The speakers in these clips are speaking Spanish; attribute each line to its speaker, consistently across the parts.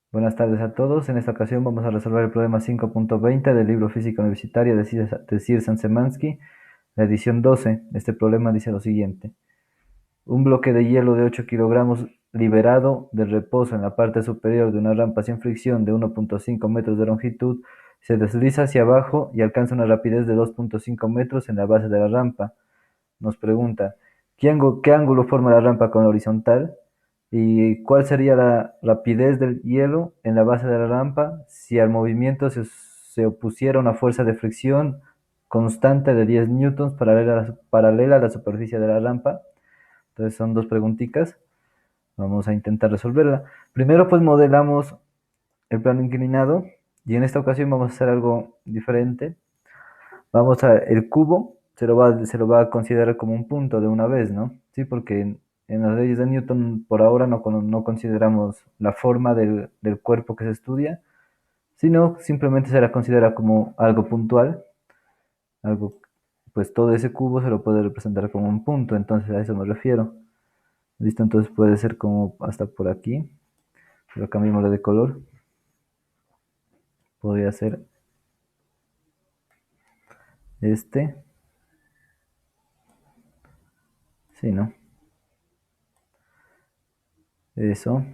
Speaker 1: Buenas tardes a todos. En esta ocasión vamos a resolver el problema 5.20 del libro Física Universitaria de Sir San Semansky, la edición 12. Este problema dice lo siguiente. Un bloque de hielo de 8 kilogramos liberado de reposo en la parte superior de una rampa sin fricción de 1.5 metros de longitud se desliza hacia abajo y alcanza una rapidez de 2.5 metros en la base de la rampa. Nos pregunta, ¿qué ángulo forma la rampa con la horizontal? ¿Y cuál sería la rapidez del hielo en la base de la rampa si al movimiento se opusiera una fuerza de fricción constante de 10 newtons paralela a la superficie de la rampa? Entonces son dos preguntitas. Vamos a intentar resolverla. Primero pues modelamos el plano inclinado y en esta ocasión vamos a hacer algo diferente. El cubo se lo va a considerar como un punto de una vez, ¿no? Sí, porque en las leyes de Newton por ahora no consideramos la forma del cuerpo que se estudia, sino simplemente se la considera como algo puntual, algo, pues todo ese cubo se lo puede representar como un punto, entonces a eso me refiero. ¿Listo? Entonces puede ser como hasta por aquí, pero cambiémosle de color. Podría ser este, sí, ¿no? Eso.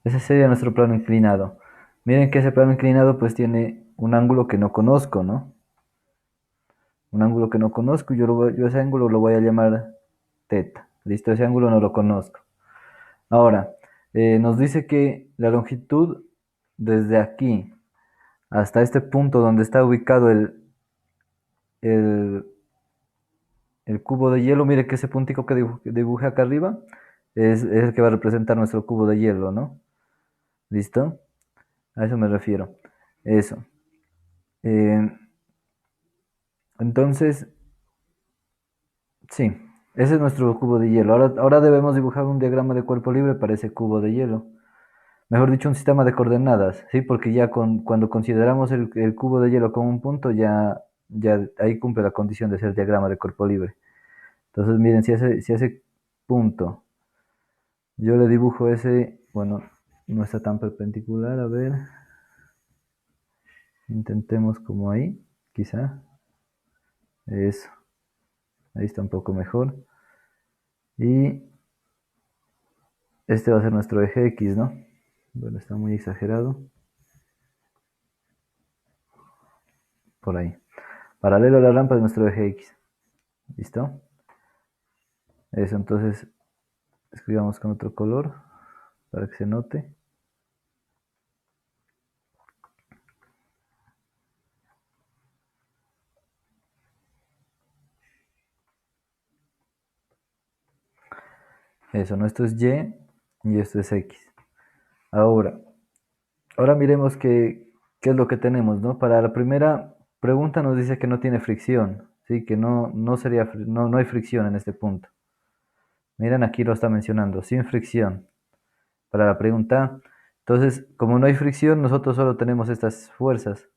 Speaker 1: Ese sería nuestro plano inclinado. Miren que ese plano inclinado pues tiene un ángulo que no conozco, ¿no? Un ángulo que no conozco, yo ese ángulo lo voy a llamar teta. Listo, ese ángulo no lo conozco. Ahora, nos dice que la longitud desde aquí hasta este punto donde está ubicado el, el cubo de hielo, mire que ese puntico que dibujé acá arriba es el que va a representar nuestro cubo de hielo, ¿no? ¿Listo? A eso me refiero. Eso. Eh, entonces, sí, ese es nuestro cubo de hielo. Ahora debemos dibujar un diagrama de cuerpo libre para ese cubo de hielo. Mejor dicho, un sistema de coordenadas, ¿sí? Porque ya cuando consideramos el cubo de hielo como un punto, ya ahí cumple la condición de ser diagrama de cuerpo libre. Entonces, miren, si ese punto, yo le dibujo ese, bueno, no está tan perpendicular, a ver, intentemos como ahí, quizá, eso, ahí está un poco mejor. Y este va a ser nuestro eje X, ¿no? Bueno, está muy exagerado. Por ahí. Paralelo a la rampa de nuestro eje X. ¿Listo? Eso, entonces escribamos con otro color para que se note. Eso, ¿no? Esto es Y esto es X. Ahora, ahora miremos qué es lo que tenemos, ¿no? Para la primera pregunta nos dice que no tiene fricción, ¿sí? Que no hay fricción en este punto. Miren, aquí lo está mencionando, sin fricción. Para la pregunta A. Entonces, como no hay fricción, nosotros solo tenemos estas fuerzas,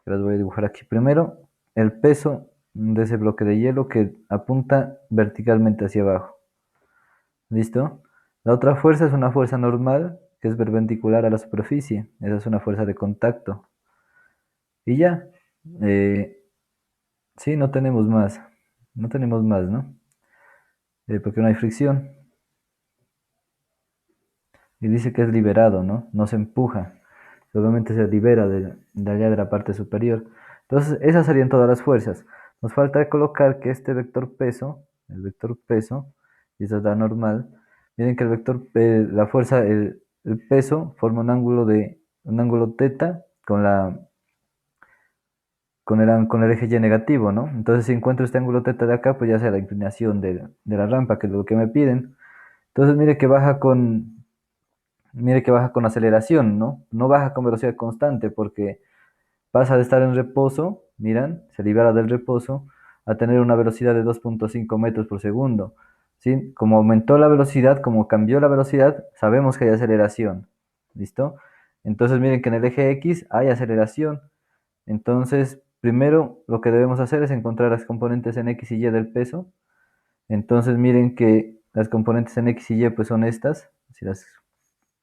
Speaker 1: que las voy a dibujar aquí. Primero, el peso de ese bloque de hielo que apunta verticalmente hacia abajo. ¿Listo? La otra fuerza es una fuerza normal, que es perpendicular a la superficie. Esa es una fuerza de contacto. Y ya. Eh, sí, no tenemos más. No tenemos más, ¿no? Porque no hay fricción. Y dice que es liberado, ¿no? No se empuja. Solamente se libera de allá de la parte superior. Entonces, esas serían todas las fuerzas. Nos falta colocar que este vector peso, el vector peso, y esa es la normal, miren que la fuerza, el peso forma un ángulo teta con el eje Y negativo, ¿no? Entonces, si encuentro este ángulo teta de acá, pues ya sea la inclinación de la rampa, que es lo que me piden. Entonces, mire que baja con aceleración, ¿no? No baja con velocidad constante porque pasa de estar en reposo, miran, se libera del reposo, a tener una velocidad de 2.5 metros por segundo. ¿Sí? Como aumentó la velocidad, como cambió la velocidad, sabemos que hay aceleración. ¿Listo? Entonces miren que en el eje X hay aceleración. Entonces, primero lo que debemos hacer es encontrar las componentes en X y Y del peso. Entonces miren que las componentes en X y Y pues son estas, si las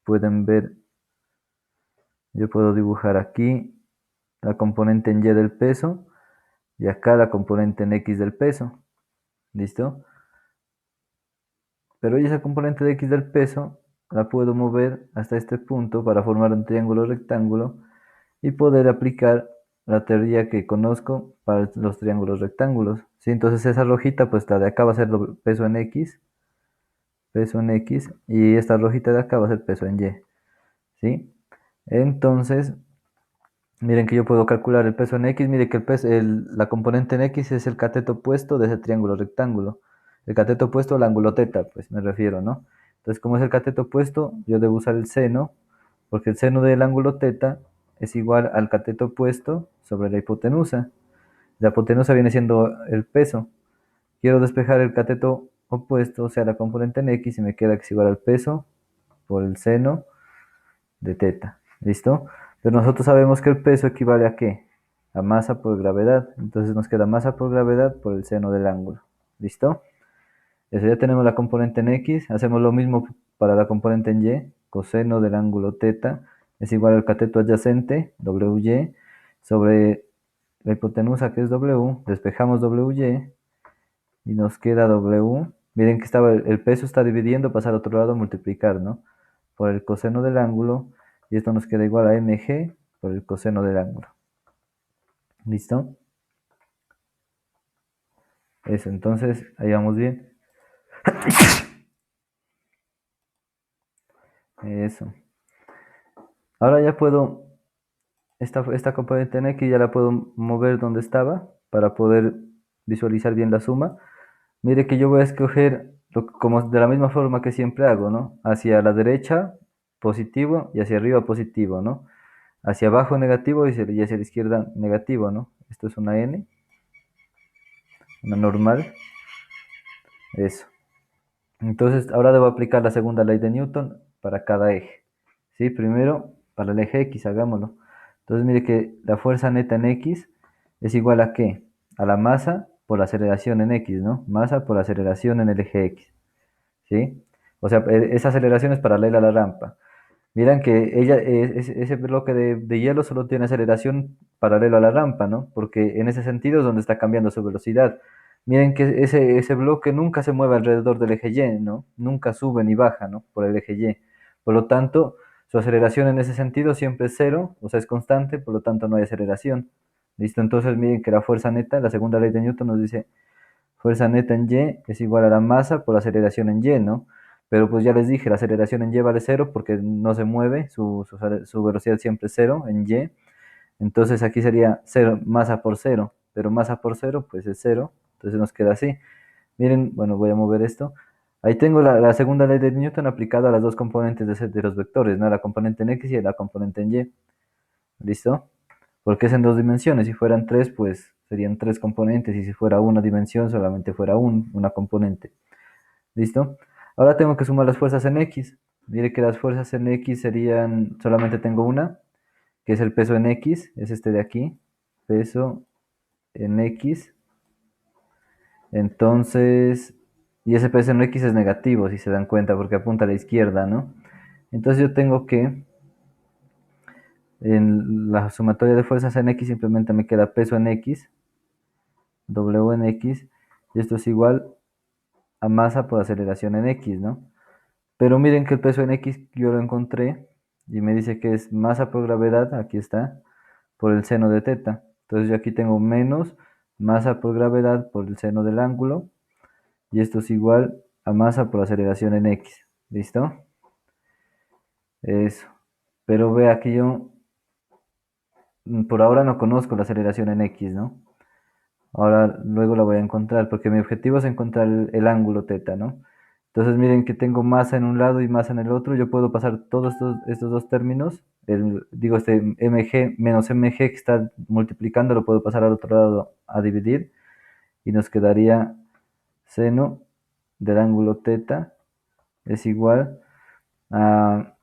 Speaker 1: pueden ver yo puedo dibujar aquí la componente en y del peso y acá la componente en x del peso. ¿Listo? Pero esa componente de x del peso la puedo mover hasta este punto para formar un triángulo rectángulo y poder aplicar la teoría que conozco para los triángulos rectángulos. ¿Sí? Entonces esa rojita, pues la de acá va a ser peso en x, y esta rojita de acá va a ser peso en y. ¿Sí? Entonces, miren que yo puedo calcular el peso en x. Miren que la componente en x es el cateto opuesto de ese triángulo rectángulo. El cateto opuesto al ángulo teta, pues me refiero, ¿no? Entonces, como es el cateto opuesto, yo debo usar el seno, porque el seno del ángulo teta es igual al cateto opuesto sobre la hipotenusa. La hipotenusa viene siendo el peso. Quiero despejar el cateto opuesto, o sea, la componente en x, y me queda que es igual al peso por el seno de teta. ¿Listo? Pero nosotros sabemos que el peso equivale a ¿qué? A masa por gravedad. Entonces nos queda masa por gravedad por el seno del ángulo. ¿Listo? Eso, ya tenemos la componente en x. Hacemos lo mismo para la componente en y. Coseno del ángulo teta es igual al cateto adyacente, WY, sobre la hipotenusa, que es W. Despejamos WY y nos queda W. Miren que el peso está dividiendo, pasar al otro lado a multiplicar, ¿no? Por el coseno del ángulo, y esto nos queda igual a mg por el coseno del ángulo. ¿Listo? Eso, entonces, ahí vamos bien. Eso. Ahora ya puedo, esta componente en x ya la puedo mover donde estaba para poder visualizar bien la suma. Mire que yo voy a escoger como de la misma forma que siempre hago, ¿no? Hacia la derecha positivo y hacia arriba positivo, ¿no? Hacia abajo negativo y hacia la izquierda negativo, ¿no? Esto es una n, una normal, eso. Entonces ahora debo aplicar la segunda ley de Newton para cada eje, ¿sí? Primero para el eje x, hagámoslo. Entonces mire que la fuerza neta en x es igual a ¿qué? A la masa por la aceleración en x, ¿no? Masa por aceleración en el eje x, ¿sí? O sea, esa aceleración es paralela a la rampa. Miran que ese bloque de hielo solo tiene aceleración paralela a la rampa, ¿no? Porque en ese sentido es donde está cambiando su velocidad. Miren que ese bloque nunca se mueve alrededor del eje Y, ¿no? Nunca sube ni baja, ¿no? Por el eje Y. Por lo tanto, su aceleración en ese sentido siempre es cero, o sea, es constante, por lo tanto no hay aceleración. ¿Listo? Entonces miren que la fuerza neta, la segunda ley de Newton nos dice fuerza neta en Y es igual a la masa por aceleración en Y, ¿no? Pero pues ya les dije, la aceleración en Y vale cero porque no se mueve, su velocidad siempre es cero en Y. Entonces aquí sería cero, masa por cero, pero masa por cero pues es cero, entonces nos queda así. Miren, bueno, voy a mover esto. Ahí tengo la segunda ley de Newton aplicada a las dos componentes de los vectores, ¿no? La componente en X y la componente en Y. ¿Listo? Porque es en dos dimensiones. Si fueran tres, pues serían tres componentes. Y si fuera una dimensión, solamente fuera una componente. ¿Listo? Ahora tengo que sumar las fuerzas en X. Mire que las fuerzas en X serían, solamente tengo una, que es el peso en X, es este de aquí. Peso en X. Entonces, y ese peso en X es negativo, si se dan cuenta, porque apunta a la izquierda, ¿no? Entonces yo tengo que en la sumatoria de fuerzas en X simplemente me queda peso en X, W en X, y esto es igual a masa por aceleración en X, ¿no? Pero miren que el peso en X yo lo encontré y me dice que es masa por gravedad, aquí está, por el seno de teta. Entonces yo aquí tengo menos masa por gravedad por el seno del ángulo, y esto es igual a masa por aceleración en X. ¿Listo? Eso. Pero vea que yo por ahora no conozco la aceleración en X, ¿no? Ahora luego la voy a encontrar, porque mi objetivo es encontrar el ángulo teta, ¿no? Entonces miren que tengo masa en un lado y masa en el otro. Yo puedo pasar todos estos dos términos. Digo, este mg menos mg que está multiplicando, lo puedo pasar al otro lado a dividir. Y nos quedaría seno del ángulo teta es igual a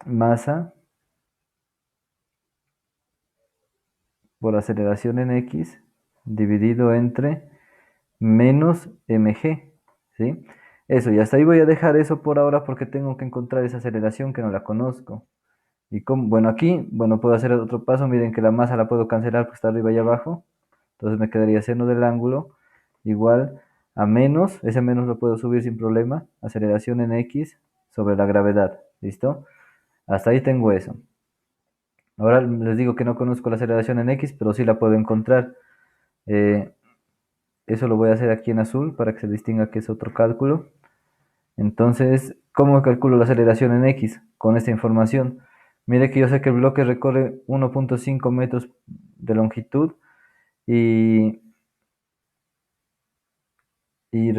Speaker 1: masa por aceleración en x dividido entre menos mg, ¿sí? Eso, y hasta ahí voy a dejar eso por ahora porque tengo que encontrar esa aceleración que no la conozco. Y como, bueno, aquí, bueno, puedo hacer otro paso. Miren que la masa la puedo cancelar porque está arriba y abajo. Entonces me quedaría seno del ángulo igual a menos, ese menos lo puedo subir sin problema, aceleración en X sobre la gravedad. ¿Listo? Hasta ahí tengo eso. Ahora les digo que no conozco la aceleración en X, pero sí la puedo encontrar. Eh, Eso lo voy a hacer aquí en azul para que se distinga que es otro cálculo. Entonces, ¿cómo calculo la aceleración en X? Con esta información. Mire que yo sé que el bloque recorre 1.5 metros de longitud y, y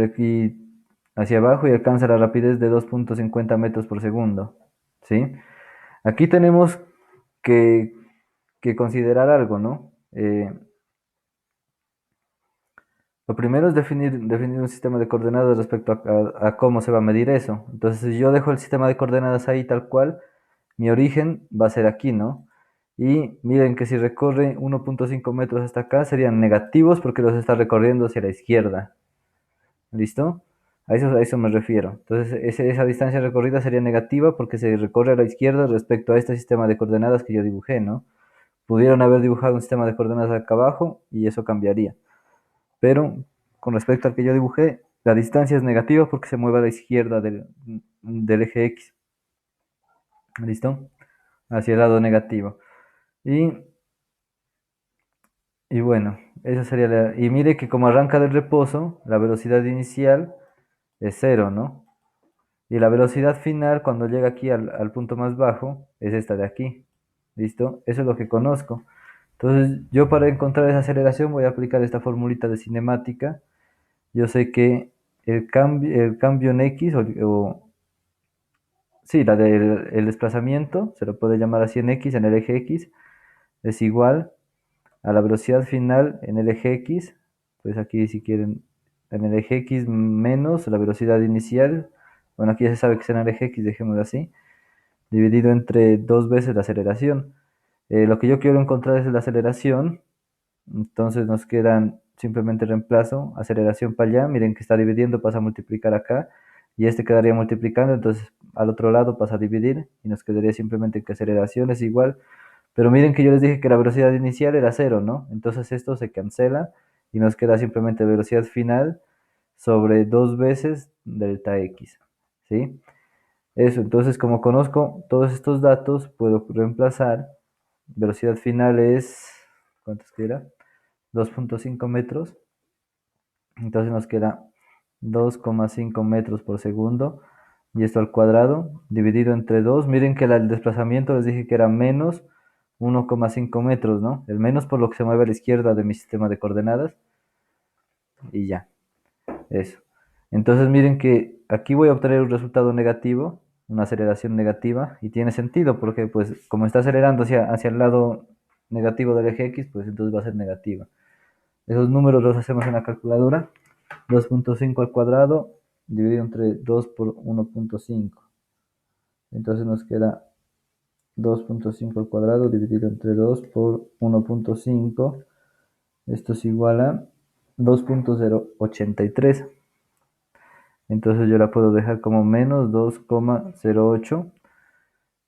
Speaker 1: hacia abajo y alcanza la rapidez de 2.50 metros por segundo. ¿Sí? Aquí tenemos que, que considerar algo, ¿no? Lo primero es definir un sistema de coordenadas respecto a cómo se va a medir eso. Entonces, si yo dejo el sistema de coordenadas ahí tal cual, mi origen va a ser aquí, ¿no? Y miren que si recorre 1.5 metros hasta acá, serían negativos porque los está recorriendo hacia la izquierda. ¿Listo? A eso me refiero. Entonces, esa distancia recorrida sería negativa porque se recorre a la izquierda respecto a este sistema de coordenadas que yo dibujé, ¿no? Pudieron haber dibujado un sistema de coordenadas acá abajo y eso cambiaría. Pero con respecto al que yo dibujé, la distancia es negativa porque se mueve a la izquierda del eje X. ¿Listo? Hacia el lado negativo. Y, y bueno, eso sería y mire que como arranca del reposo, la velocidad inicial es cero, ¿no? Y la velocidad final cuando llega aquí al punto más bajo es esta de aquí. ¿Listo? Eso es lo que conozco. Entonces, yo para encontrar esa aceleración voy a aplicar esta formulita de cinemática. Yo sé que el cambio en X, sí, la del el desplazamiento, se lo puede llamar así en X, en el eje X, es igual a la velocidad final en el eje X, pues aquí si quieren, en el eje X menos la velocidad inicial, bueno, aquí ya se sabe que es en el eje X, dejémoslo así, dividido entre dos veces la aceleración. Lo que yo quiero encontrar es la aceleración. Entonces nos quedan simplemente reemplazo, aceleración para allá, miren que está dividiendo, pasa a multiplicar acá, y este quedaría multiplicando, entonces al otro lado pasa a dividir, y nos quedaría simplemente que aceleración es igual, pero miren que yo les dije que la velocidad inicial era cero, ¿no? Entonces esto se cancela, y nos queda simplemente velocidad final sobre dos veces delta x, ¿sí? Eso, entonces como conozco todos estos datos, puedo reemplazar, velocidad final es, ¿cuántos queda? 2.5 metros. Entonces nos queda 2,5 metros por segundo. Y esto al cuadrado, dividido entre 2. Miren que el desplazamiento les dije que era menos 1,5 metros, ¿no? El menos por lo que se mueve a la izquierda de mi sistema de coordenadas. Y ya, eso. Entonces miren que aquí voy a obtener un resultado negativo, una aceleración negativa. Y tiene sentido porque pues como está acelerando hacia el lado negativo del eje X, pues entonces va a ser negativa. Esos números los hacemos en la calculadora. 2.5 al cuadrado dividido entre 2 por 1.5. Entonces nos queda 2.5 al cuadrado dividido entre 2 por 1.5. Esto es igual a 2.083. Entonces yo la puedo dejar como menos 2,08.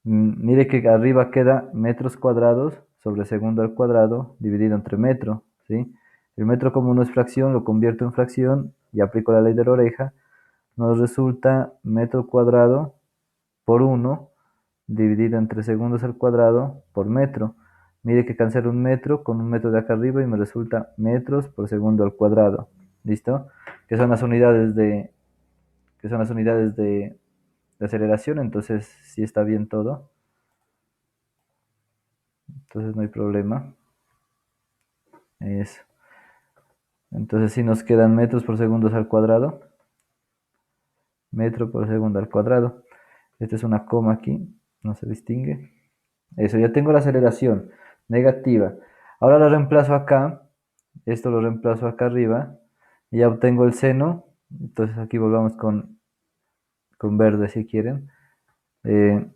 Speaker 1: Mire que arriba queda metros cuadrados sobre segundo al cuadrado dividido entre metro, ¿sí? El metro como no es fracción lo convierto en fracción y aplico la ley de la oreja. Nos resulta metro cuadrado por 1 dividido entre segundos al cuadrado por metro. Mire que cancelo un metro con un metro de acá arriba y me resulta metros por segundo al cuadrado. ¿Listo? Que son las unidades que son las unidades de aceleración, entonces sí está bien todo. Entonces no hay problema. Eso. Entonces sí nos quedan metros por segundos al cuadrado. Metro por segundo al cuadrado. Esta es una coma aquí, no se distingue. Eso, ya tengo la aceleración negativa. Ahora la reemplazo acá. Esto lo reemplazo acá arriba. Y ya obtengo el seno. Entonces aquí volvamos con verde si quieren. Eh,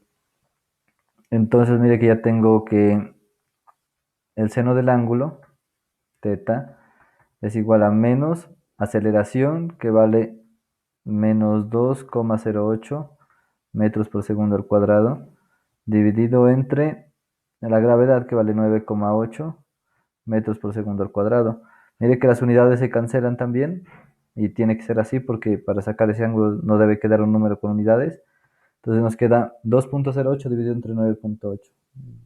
Speaker 1: entonces mire que ya tengo que el seno del ángulo, teta, es igual a menos aceleración que vale menos 2,08 metros por segundo al cuadrado dividido entre la gravedad, que vale 9,8 metros por segundo al cuadrado. Mire que las unidades se cancelan también y tiene que ser así porque para sacar ese ángulo no debe quedar un número con unidades. Entonces nos queda 2,08 dividido entre 9,8.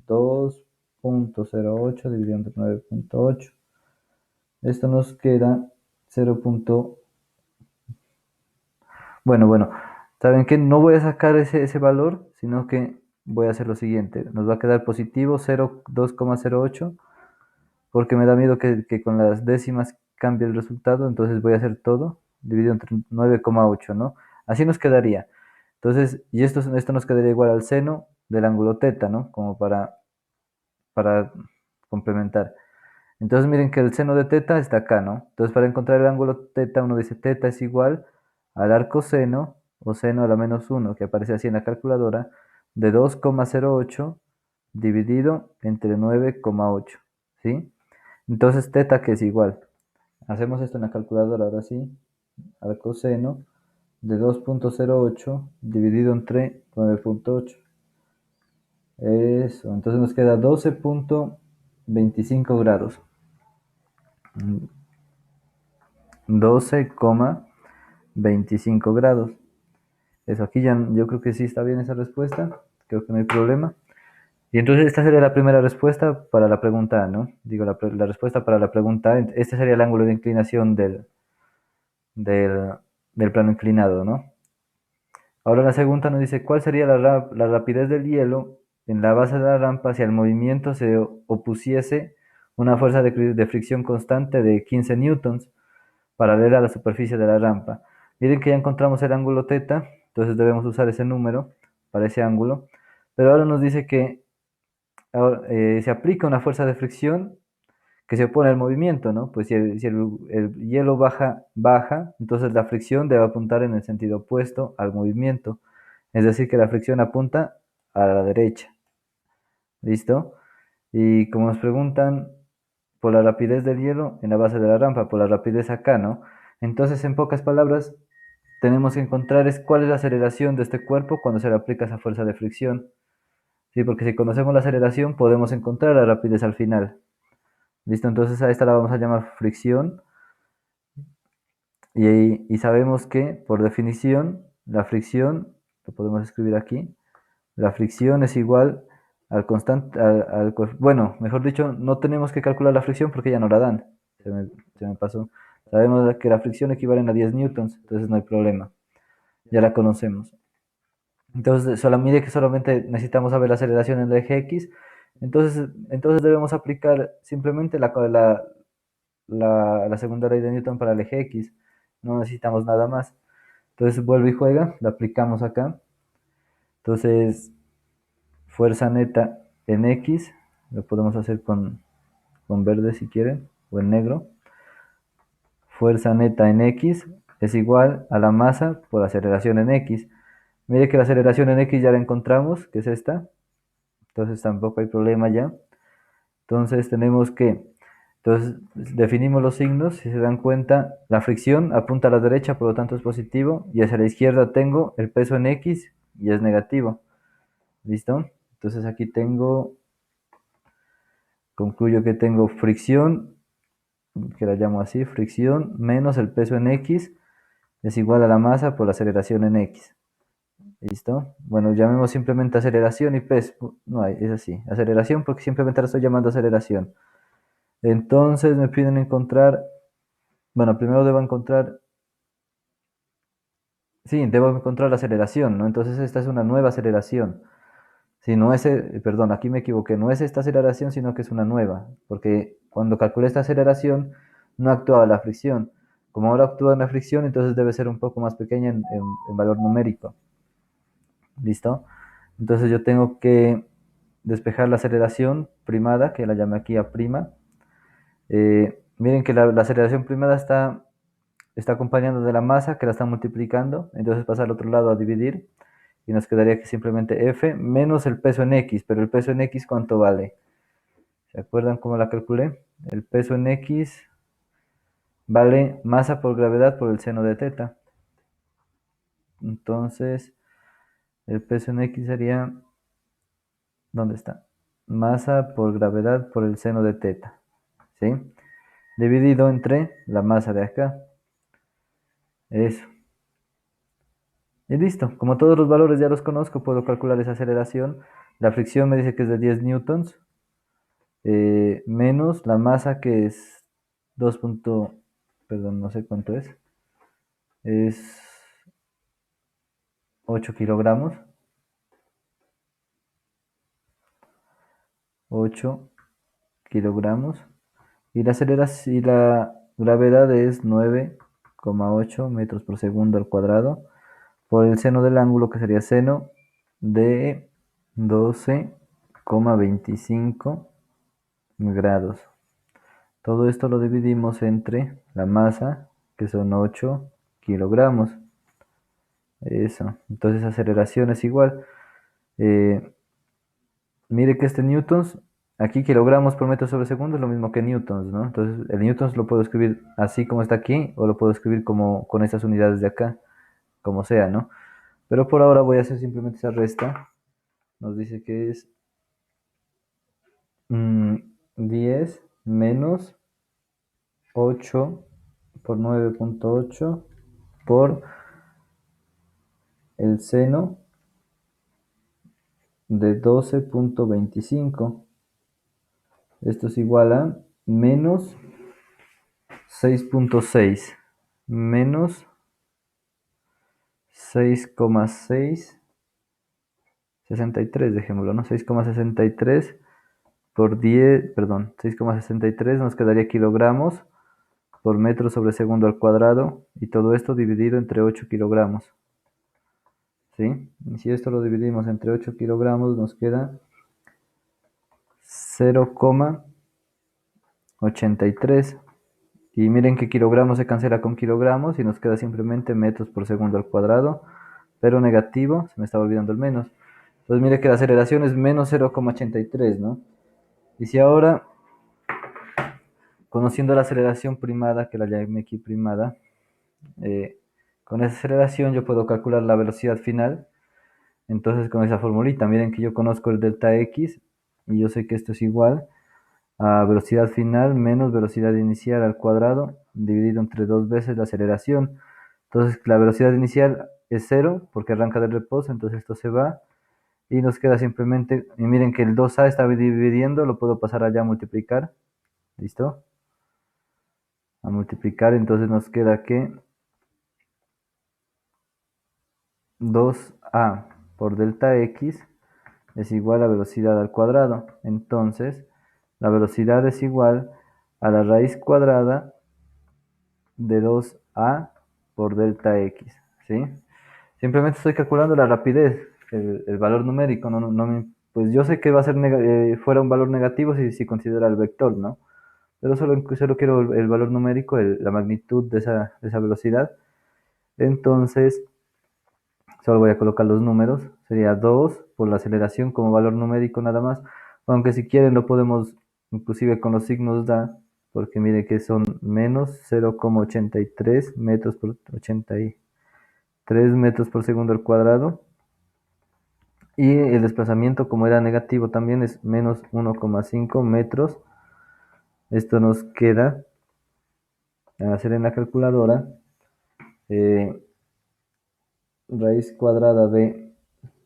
Speaker 1: 2,08 dividido entre 9,8. Esto nos queda 0. Bueno, ¿saben qué? No voy a sacar ese valor, sino que voy a hacer lo siguiente. Nos va a quedar positivo 2,08 porque me da miedo que con las décimas cambie el resultado, entonces voy a hacer todo dividido entre 9,8, ¿no? Así nos quedaría. Entonces, y esto nos quedaría igual al seno del ángulo teta, ¿no? Como para complementar. Entonces miren que el seno de teta está acá, ¿no? Entonces para encontrar el ángulo teta, uno dice teta es igual al arcoseno o seno a la -1, que aparece así en la calculadora, de 2,08 dividido entre 9,8, ¿sí? Entonces teta que es igual. Hacemos esto en la calculadora, ahora sí. Arcoseno de 2,08 dividido entre 9,8. Eso, entonces nos queda 12,25 grados. 12,25 grados. Eso aquí ya, yo creo que sí está bien esa respuesta. Creo que no hay problema. Y entonces esta sería la primera respuesta para la pregunta A, ¿no? Digo, la respuesta para la pregunta A. Este sería el ángulo de inclinación del, del plano inclinado, ¿no? Ahora la segunda nos dice, ¿cuál sería la rapidez del hielo en la base de la rampa si al movimiento se opusiese una fuerza de fricción constante de 15 newtons paralela a la superficie de la rampa? Miren que ya encontramos el ángulo teta, entonces debemos usar ese número para ese ángulo, pero ahora nos dice que ahora, se aplica una fuerza de fricción que se opone al movimiento, ¿no? Pues si el hielo baja, entonces la fricción debe apuntar en el sentido opuesto al movimiento. Es decir, que la fricción apunta a la derecha. ¿Listo? Y como nos preguntan por la rapidez del hielo en la base de la rampa, por la rapidez acá, ¿no? Entonces, en pocas palabras, tenemos que encontrar cuál es la aceleración de este cuerpo cuando se le aplica esa fuerza de fricción. ¿Sí? Porque si conocemos la aceleración, podemos encontrar la rapidez al final. ¿Listo? Entonces a esta la vamos a llamar fricción. Y sabemos que, por definición, la fricción, lo podemos escribir aquí, la fricción es igual al constante, bueno, mejor dicho, no tenemos que calcular la fricción porque ya no la dan. Se me pasó. Sabemos que la fricción equivale a 10 newtons, entonces no hay problema. Ya la conocemos. Entonces, mire que solamente necesitamos saber la aceleración en el eje X. Entonces debemos aplicar simplemente la segunda ley de Newton para el eje X. No necesitamos nada más. Entonces vuelve y juega, la aplicamos acá. Entonces, fuerza neta en X, lo podemos hacer con verde si quieren, o en negro. Fuerza neta en X es igual a la masa por aceleración en X. Mire que la aceleración en X ya la encontramos, que es esta. Entonces tampoco hay problema ya. Entonces entonces definimos los signos, si se dan cuenta, la fricción apunta a la derecha, por lo tanto es positivo, y hacia la izquierda tengo el peso en X y es negativo. ¿Listo? Entonces aquí concluyo que tengo fricción, que la llamo así, fricción menos el peso en X es igual a la masa por la aceleración en X. ¿Listo? Bueno, llamemos simplemente aceleración y peso. No hay, es así. Aceleración porque simplemente la estoy llamando aceleración. Entonces me piden encontrar, bueno, primero debo encontrar la aceleración, ¿no? Entonces esta es una nueva aceleración. Si no es, perdón, aquí me equivoqué, no es esta aceleración, sino que es una nueva, porque cuando calculé esta aceleración no actuaba la fricción. Como ahora actúa en la fricción, entonces debe ser un poco más pequeña en valor numérico. ¿Listo? Entonces yo tengo que despejar la aceleración primada, que la llamé aquí a prima. Miren que la aceleración primada está acompañando de la masa que la está multiplicando, entonces pasa al otro lado a dividir y nos quedaría que simplemente F menos el peso en X, pero el peso en X ¿cuánto vale? ¿Se acuerdan cómo la calculé? El peso en X vale masa por gravedad por el seno de teta. Entonces el peso en X sería ¿Dónde está? Masa por gravedad por el seno de teta, ¿sí? Dividido entre la masa de acá. Eso. Y listo. Como todos los valores ya los conozco, puedo calcular esa aceleración. La fricción me dice que es de 10 newtons, menos la masa que es 2 perdón, no sé cuánto es 8 kilogramos, 8 kilogramos, y y la gravedad es 9,8 metros por segundo al cuadrado, por el seno del ángulo, que sería seno de 12,25 grados. Todo esto lo dividimos entre la masa, que son 8 kilogramos. Eso. Entonces aceleración es igual. Eh, Mire que este newtons, aquí kilogramos por metro sobre segundo es lo mismo que newtons, ¿no? Entonces el newtons lo puedo escribir así como está aquí, o lo puedo escribir como con estas unidades de acá, como sea, ¿no? Pero por ahora voy a hacer simplemente esa resta. Nos dice que es 10 menos 8 por 9,8 por el seno de 12,25. Esto es igual a menos 6,6 menos 6,663, dejémoslo, ¿no? 6,63 por 10, perdón, 6,63 nos quedaría kilogramos por metro sobre segundo al cuadrado, y todo esto dividido entre 8 kilogramos, ¿sí? Y si esto lo dividimos entre 8 kilogramos nos queda 0,83. Y miren que kilogramos se cancela con kilogramos y nos queda simplemente metros por segundo al cuadrado, pero negativo, se me estaba olvidando el menos. Entonces mire que la aceleración es menos 0,83, ¿no? Y si ahora, conociendo la aceleración primada, que la llamé aquí primada, eh, con esa aceleración yo puedo calcular la velocidad final. Entonces con esa formulita, miren que yo conozco el delta x, y yo sé que esto es igual a velocidad final menos velocidad inicial al cuadrado, dividido entre dos veces la aceleración. Entonces la velocidad inicial es cero porque arranca del reposo, entonces esto se va y nos queda simplemente, y miren que el 2a está dividiendo, lo puedo pasar allá a multiplicar, ¿listo? A multiplicar, entonces nos queda que 2a por delta x es igual a velocidad al cuadrado. Entonces, la velocidad es igual a la raíz cuadrada de 2a por delta x, ¿sí? Simplemente estoy calculando la rapidez, el valor numérico, pues yo sé que va a ser fuera un valor negativo si considera el vector, ¿no? Pero solo quiero el valor numérico, la magnitud de esa velocidad. Entonces, solo voy a colocar los números. Sería 2 por la aceleración como valor numérico nada más. Aunque si quieren lo podemos inclusive con los signos da, porque mire que son menos 0,83 metros por 83 metros por segundo al cuadrado. Y el desplazamiento, como era negativo, también es menos 1,5 metros. Esto nos queda, a hacer en la calculadora, eh, raíz cuadrada de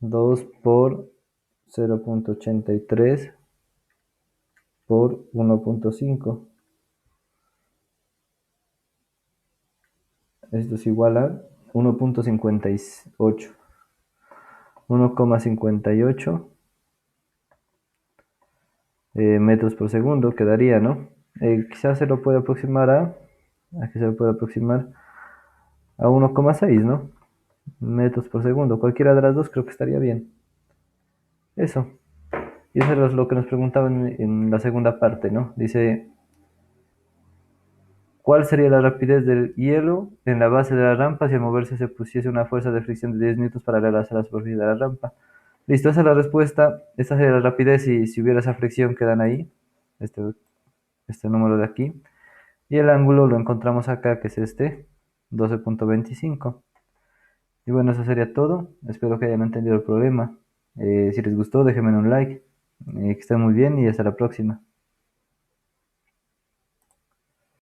Speaker 1: 2 por 0,83 por 1,5. Esto es igual a 1,58. 1,58 metros por segundo quedaría, ¿no? Quizás se lo puede aproximar aquí se lo puede aproximar a 1,6, ¿no? Metros por segundo. Cualquiera de las dos creo que estaría bien. Eso. Y eso es lo que nos preguntaban en la segunda parte, ¿no? Dice, ¿cuál sería la rapidez del hielo en la base de la rampa si al moverse se pusiese una fuerza de fricción de 10 newtons para a la superficie de la rampa? Listo, esa es la respuesta. Esta sería la rapidez si hubiera esa fricción que dan ahí, este, este número de aquí. Y el ángulo lo encontramos acá, que es este, 12,25. Y bueno, eso sería todo. Espero que hayan entendido el problema. Si les gustó, déjenme un like. Que estén muy bien y hasta la próxima.